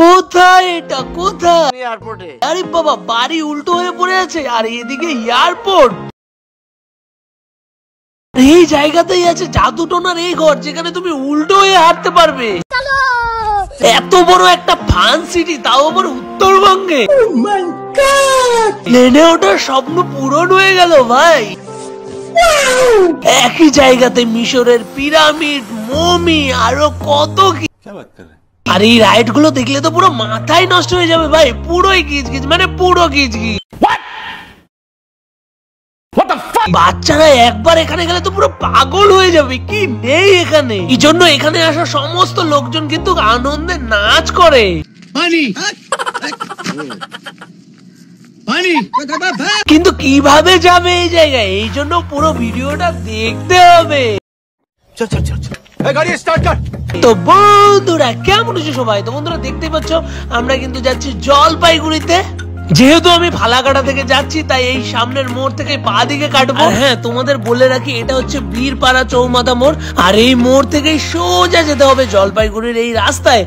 কোথায় এটা, কোথায়? এয়ারপোর্টে। আরে বাবা, বাড়ি উল্টো হয়ে পড়ে আছে আর এদিকে এয়ারপোর্ট। এই জায়গাতেই আছে জাদুটোনার এই ঘর, যেখানে তুমি উল্টো হয়ে হাঁটতে পারবে। এত বড় একটা ফান সিটি, তাও আবার উত্তরবঙ্গে। প্লেনে ওঠার স্বপ্ন পূরণ হয়ে গেল ভাই। একই জায়গাতে মিশরের পিরামিড, মমি, আরো কত কি। আর এই রাইড গুলো দেখলে তো পুরো মাথায় নষ্ট হয়ে যাবে ভাই। পুরোই গিজগিজ, মানে পুরো গিজগিজ। বাচ্চারা একবার এখানে গেলে তো পুরো পাগল হয়ে যাবে। কি নেই এখানে, এই জন্য এখানে আসা সমস্ত লোকজন কিন্তু আনন্দে নাচ করে। কিন্তু কিভাবে যাবে এই জায়গায়, এই জন্য পুরো ভিডিওটা দেখতে হবে। তো বন্ধুরা কেমন আছো সবাই? তো বন্ধুরা দেখতেই পাচ্ছ আমরা কিন্তু যাচ্ছি জলপাইগুড়িতে। যেহেতু আমি ফালাকাটা থেকে যাচ্ছি, তাই এই সামনের মোড় থেকে পা দিকে কাটবো। হ্যাঁ, তোমাদের বলে রাখি, এটা হচ্ছে বীরপাড়া চৌমাথা মোড়। আর এই মোড় থেকে সোজা যেতে হবে জলপাইগুড়ির এই রাস্তায়।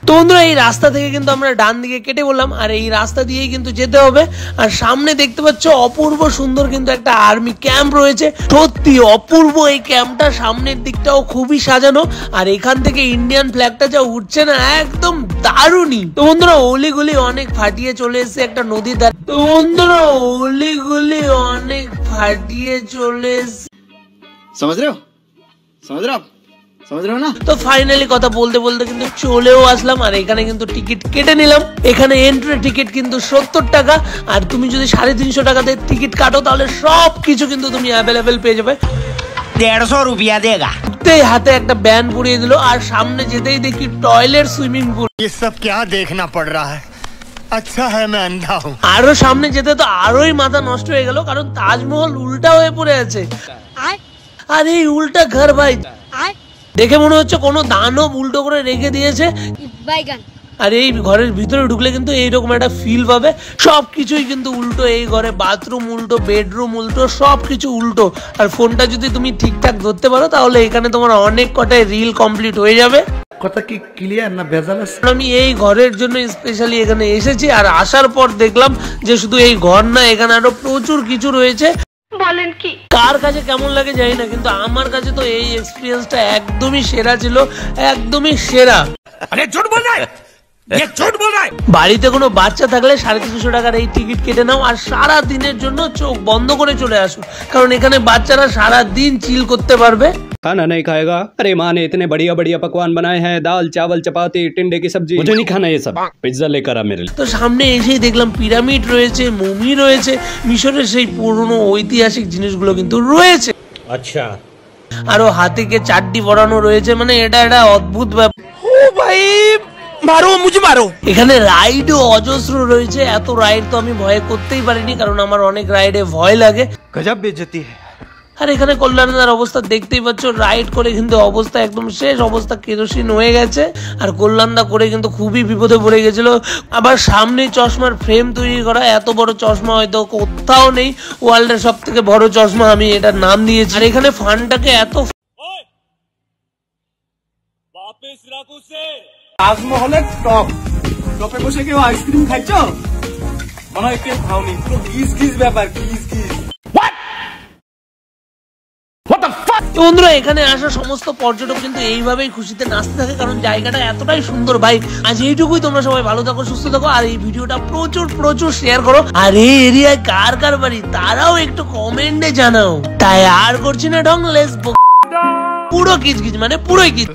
তো বন্ধুরা এই রাস্তা থেকে কিন্তু আমরা ডান দিকে কেটে বললাম, আর এই রাস্তা দিয়েই কিন্তু যেতে হবে। আর সামনে দেখতে পাচ্ছ অপূর্ব সুন্দর কিন্তু একটা আর্মি ক্যাম্প রয়েছে। সত্যি অপূর্ব এই ক্যাম্পটা, সামনের দিকটাও খুবই সাজানো। আর এখান থেকে ইন্ডিয়ান ফ্ল্যাগটা যা উঠছে না, একদম দারুণই। তো বন্ধুরা অলিগুলি অনেক ফাটিয়ে চলে এসেছে একটা নদীর ধারে। তো বন্ধুরা অলিগুলি অনেক ফাটিয়ে চলে এসেছে। समझ रहे हो ना? তো ফাইনালি কথা বলতে বলতে কিন্তু চলেও আসলাম। আর এখানে কিন্তু টিকিট কেটে নিলাম। এখানে এন্ট্রি টিকিট কিন্তু 70 টাকা। আর তুমি যদি 350 টাকাতে টিকিট কাটো, তাহলে সবকিছু কিন্তু তুমি অ্যাভেলেবেল পেয়ে যাবে। 150 रुपया देगा। হাতে একটা ব্যান পুড়িয়ে দিল। আর সামনে যেতেই দেখি টয়লেট, সুইমিং পুল। ये सब क्या देखना पड़ रहा है? अच्छा है मैं अंधा हूँ। আরো সামনে যেতে তো আরোই মাথা নষ্ট হয়ে গেল, কারণ তাজমহল উল্টা হয়ে পড়ে আছে। আর এই উল্টা ঘর ভাই, দেখে মনে হচ্ছে কোনো দানব উল্টো করে রেখে দিয়েছে। আর এই ঘরের ভিতরে ঢুকলে কিন্তু এইরকম একটা ফিল পাবে। সবকিছুই কিন্তু উল্টো এই ঘরে, বাথরুম উল্টো, বেডরুম উল্টো, সবকিছু উল্টো। আর ফোনটা যদি তুমি ঠিকঠাক ধরতে পারো, তাহলে এখানে তোমার অনেক কটাই রিল কমপ্লিট হয়ে যাবে। কথা কি ক্লিয়ার না ভেজাল আছে? আমি এই ঘরের জন্য স্পেশালি এখানে এসেছি। আর আসার পর দেখলাম যে শুধু এই ঘর না, এখানে আরো প্রচুর কিছু রয়েছে। বলেন কি, কার কাছে কেমন লাগে জানি না, কিন্তু আমার কাছে তো এই এক্সপেরিয়েন্সটা একদমই সেরা ছিল, একদমই সেরা। আরে ঝুট বল না, ये झूठ बोल रहा है। বাড়িতে কোনো বাচ্চা থাকলে 350 টাকার এই টিকিট কেটে নাও, আর সারা দিনের জন্য চোখ বন্ধ করে চলে আসো, কারণ এখানে বাচ্চারা সারা দিন চিল করতে পারবে। खाना नहीं खाएगा? अरे माँ ने इतने बढ़िया बढ़िया पकवान बनाए हैं, दाल चावल चपाती टिंडे की सब्जी। मुझे नहीं खाना ये सब, पिज्जा लेकर आ मेरे लिए। তো সামনে এসেই দেখলাম পিরামিড রয়েছে, মমি রয়েছে, মিশরের সেই পুরনো ঐতিহাসিক জিনিসগুলো কিন্তু রয়েছে। আচ্ছা, আরো হাতিকে চাড্ডি পরানো রয়েছে, মানে এটা একটা অদ্ভুত ব্যাপার। ও ভাই মারো, মুঝে মারো। এখানে রাইডও অজস্র রয়েছে। এত রাইড তো আমি ভয় করতেই পারিনি, কারণ আমার অনেক রাইডে ভয় লাগে। গজব বেজতি। আর এখানে কল্যাণদার অবস্থা দেখতেই পাচ্ছ, রাইড করে কিন্তু অবস্থা একদম শেষ, অবস্থা কেরোসিন হয়ে গেছে। আর কল্যাণদা করে কিন্তু খুবই বিপদে পড়ে গেছিল। আবার সামনে চশমার ফ্রেম তৈরি করা, এত বড় চশমা হয়তো কোথাও নেই। ওয়ার্ল্ডের সব থেকে বড় চশমা আমি এটার নাম দিয়েছি। আর এখানে ফানটাকে এত তাজমহলের টপে বসে কেউ আইসক্রিম খাইছ? মনে হয় কেউ খাওনি। পুরো গিজ গিজ ব্যাপার, গিজ গিজ। বন্ধুরা এখানে আসা সমস্ত পর্যটক কিন্তু এইভাবেই খুশিতে নাচতে থাকে, কারণ জায়গাটা এতটাই সুন্দর ভাই। আজ এইটুকুই, তোমরা সবাই ভালো থাকো, সুস্থ থাকো, আর এই ভিডিওটা প্রচুর প্রচুর শেয়ার করো। আর এই এরিয়ায় কার কার বাড়ি তারাও একটু কমেন্টে জানাও। তাই আর করছি না ঢং, লেটস গো। পুরো কিচকিচ, মানে পুরোই কিচ।